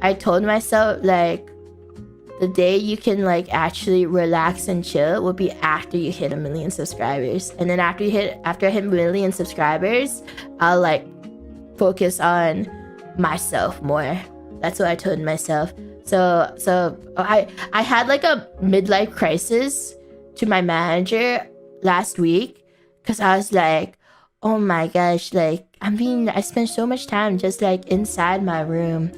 I told myself like the day you can like actually relax and chill will be after you hit 1 million subscribers. And then after I hit 1 million subscribers, I'll like focus on myself more. That's what I told myself. So I had like a midlife crisis to my manager last week because I was like, oh my gosh, like I spent so much time just like inside my room.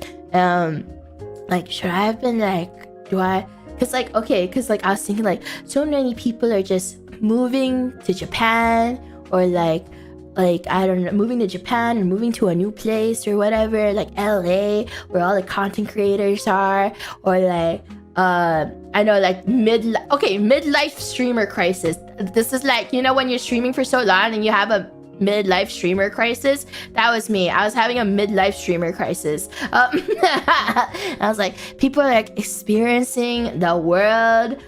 Like should I have been like, because like I was thinking like so many people are just moving to Japan or like I don't know, moving to Japan and moving to a new place or whatever, like LA where all the content creators are, or like I know like midlife streamer crisis. This is like, you know, when you're streaming for so long and you have a midlife streamer crisis. That was me. I was having a midlife streamer crisis. I was like, people are like experiencing the world.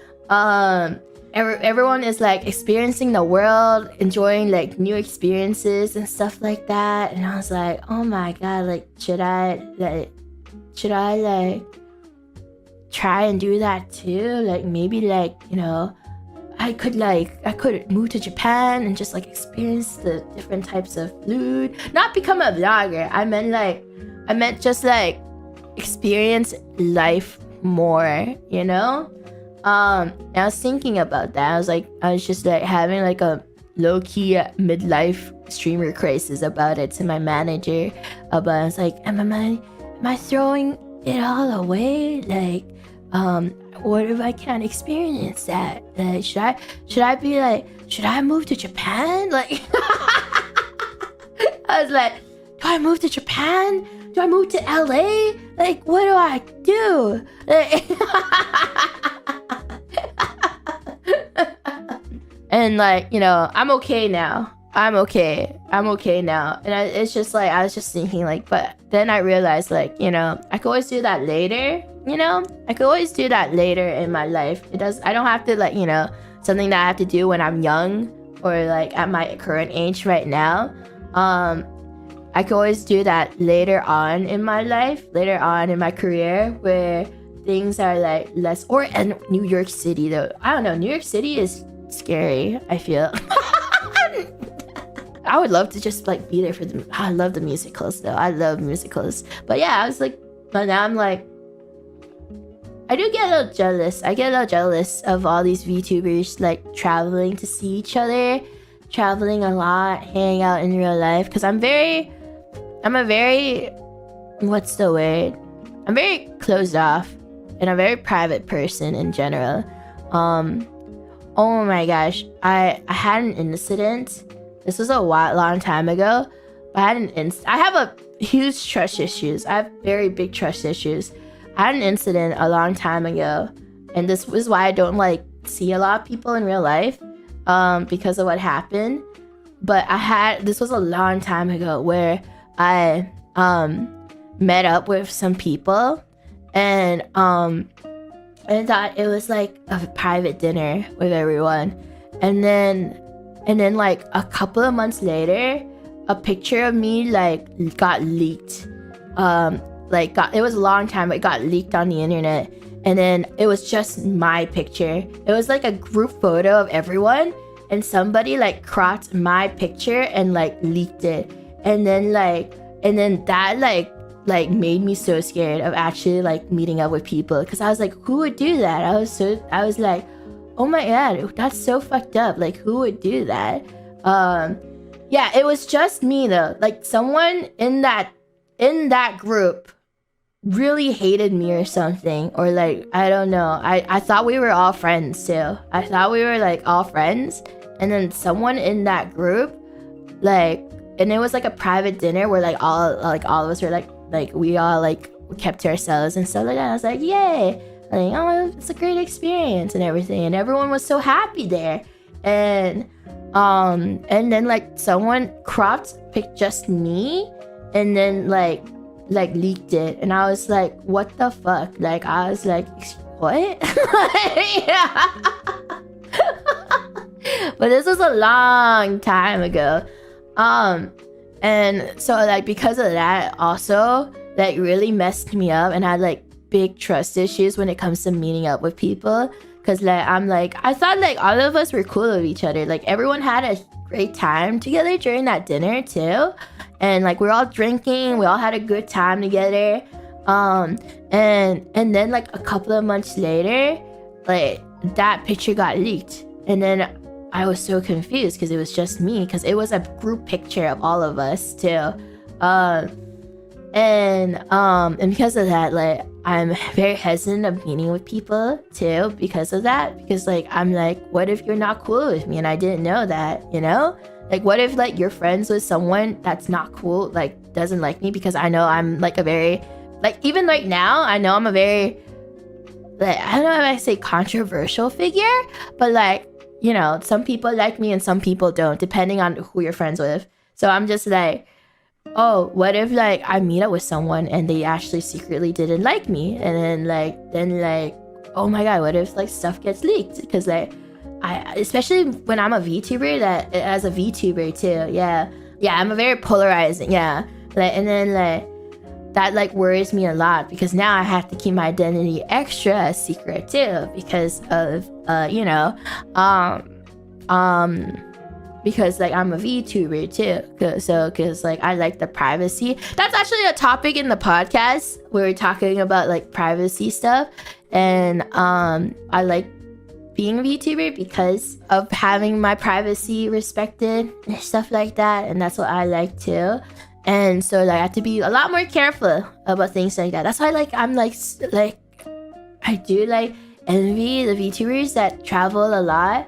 Everyone is like experiencing the world, enjoying like new experiences and stuff like that. And I was like, oh my god, like should I like try and do that too? Like maybe like, you know, I could move to Japan and just like experience the different types of food. Not become a vlogger. I meant just like experience life more, you know? I was thinking about that. I was just like having like a low-key midlife streamer crisis about it to my manager. I was like, am I throwing it all away? Like, what if I can't experience that? Like, should I be like, should I move to Japan? Like, I was like, do I move to Japan? Do I move to LA? Like, what do I do? Like, and like, you know, I'm okay now. I'm okay now. And it's just like, I was just thinking like, but then I realized like, you know, I could always do that later. You know, I could always do that later in my life. I don't have to like, you know, something that I have to do when I'm young or like at my current age right now. I could always do that later on in my life, later on in my career, where things are like less, or in New York City though. I don't know, New York City is scary, I feel. I would love to just like be there for I love the musicals though. I love musicals. But yeah, I was like, but now I'm like, I do get a little jealous. I get a little jealous of all these VTubers like traveling to see each other, traveling a lot, hanging out in real life. Because I'm a very, what's the word? I'm very closed off and a very private person in general. Oh my gosh, I had an incident. This was a long time ago. But I have a huge trust issues. I have very big trust issues. I had an incident a long time ago, and this is why I don't like see a lot of people in real life, because of what happened. But this was a long time ago where I met up with some people, and I thought it was like a private dinner with everyone, and then like a couple of months later, a picture of me like got leaked. It was a long time, but it got leaked on the internet, and then it was just my picture. It was like a group photo of everyone, and somebody like cropped my picture and like leaked it, and then that like made me so scared of actually like meeting up with people, because I was like, who would do that? I was like, oh my god, that's so fucked up. Like, who would do that? Yeah, it was just me though. Like, someone in that group really hated me or something, or like, I don't know. I thought we were all friends too. I thought we were like all friends, and then someone in that group, like, and it was like a private dinner where like all of us were like we all like kept to ourselves and stuff like that. I was like, yay, like, oh, it's a great experience and everything, and everyone was so happy there, and then like someone picked just me, and then like leaked it, and I was like, what the fuck? Like, I was like, what? Yeah. But this was a long time ago, and so like because of that, also like really messed me up, and I had like big trust issues when it comes to meeting up with people. Cause like I thought like all of us were cool with each other. Like everyone had a great time together during that dinner too, and like we were all drinking, we all had a good time together. And then like a couple of months later, like that picture got leaked, and then I was so confused because it was just me, because it was a group picture of all of us too. And because of that, like I'm very hesitant of meeting with people too because of that. Because like I'm like, what if you're not cool with me and I didn't know that, you know? Like what if like you're friends with someone that's not cool, like doesn't like me, because I know I'm like a very, like even right now, I know I'm a very, like I don't know if I say controversial figure, but like, you know, some people like me and some people don't, depending on who you're friends with. So I'm just like, oh, what if like I meet up with someone and they actually secretly didn't like me, and then like oh my god, what if like stuff gets leaked? Because like I, especially when I'm a VTuber, that as a VTuber too, yeah, I'm a very polarizing, like, and then like that like worries me a lot, because now I have to keep my identity extra secret too because of because like I'm a VTuber too, because like I like the privacy. That's actually a topic in the podcast. We were talking about like privacy stuff, and I like being a VTuber because of having my privacy respected and stuff like that, and that's what I like too. And so like I have to be a lot more careful about things like that. That's why like I'm like I do like envy the VTubers that travel a lot,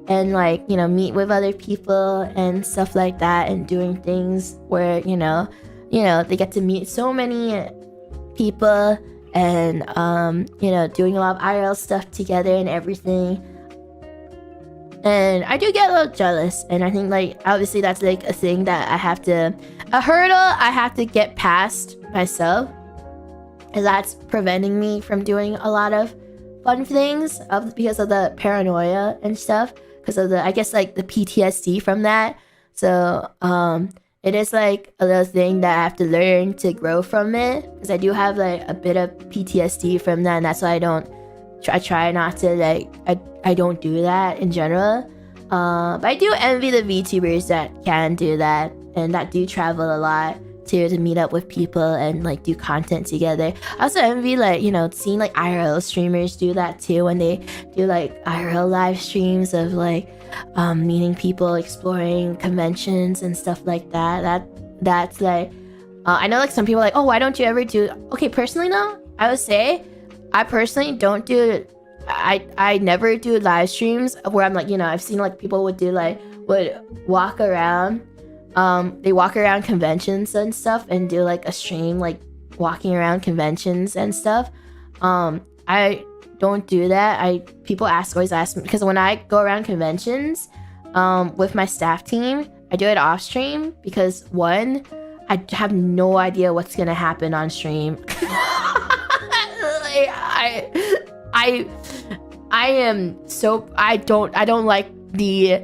and like, you know, meet with other people and stuff like that, and doing things where you know they get to meet so many people, and you know, doing a lot of IRL stuff together and everything. And I do get a little jealous, and I think like obviously that's like a thing that a hurdle I have to get past myself, and that's preventing me from doing a lot of fun things because of the paranoia and stuff, because of the, I guess, like the PTSD from that. So it is like a little thing that I have to learn to grow from it, because I do have like a bit of PTSD from that, and that's why I try not to like I don't do that in general. But I do envy the VTubers that can do that and that do travel a lot to meet up with people and like do content together. I also envy like, you know, seeing like IRL streamers do that too, when they do like IRL live streams of like meeting people, exploring conventions and stuff like that. That's like I know like some people are like, oh, why don't you ever do, okay, personally no, I would say I personally don't do, I never do live streams where I'm like, you know, I've seen like people would walk around, they walk around conventions and stuff and do like a stream like walking around conventions and stuff. I don't do that. People always ask me, because when I go around conventions with my staff team, I do it off stream, because one, I have no idea what's gonna happen on stream. I am so, I don't like the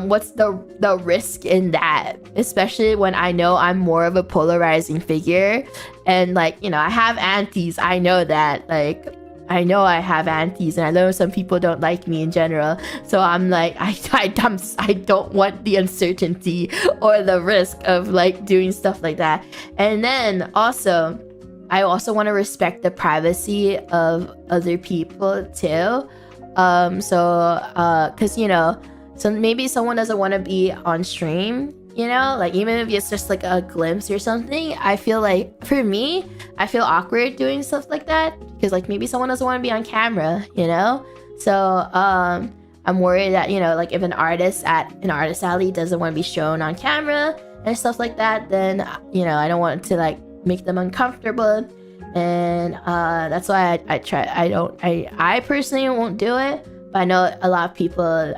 what's the risk in that, especially when I know I'm more of a polarizing figure, and like, you know, I have aunties, I know that, like I know I have aunties, and I know some people don't like me in general, so I'm like I don't want the uncertainty or the risk of like doing stuff like that. And then also I also want to respect the privacy of other people too. Because you know, so maybe someone doesn't want to be on stream, you know, like even if it's just like a glimpse or something. I feel like, for me, I feel awkward doing stuff like that, because like maybe someone doesn't want to be on camera, you know. So I'm worried that, you know, like if an artist at an artist alley doesn't want to be shown on camera and stuff like that, then, you know, I don't want to like make them uncomfortable. And that's why I personally won't do it, but I know a lot of people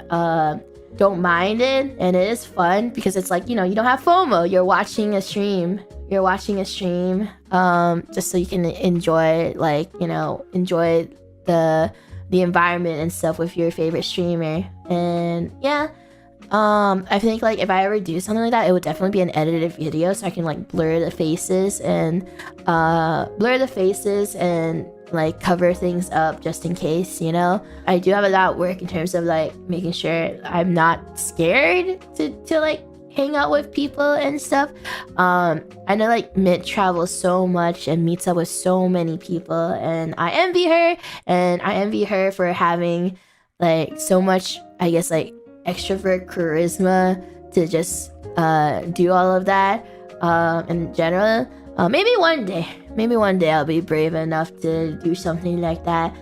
don't mind it, and it is fun because it's like, you know, you don't have FOMO, you're watching a stream just so you can enjoy, like, you know, enjoy the environment and stuff with your favorite streamer. And yeah, I think like if I ever do something like that, it would definitely be an edited video, so I can like blur the faces and like cover things up just in case, you know. I do have a lot of work in terms of like making sure I'm not scared to like hang out with people and stuff. I know like Mid travels so much and meets up with so many people, and I envy her for having like so much, I guess, like extrovert charisma to just do all of that in general. Maybe one day I'll be brave enough to do something like that.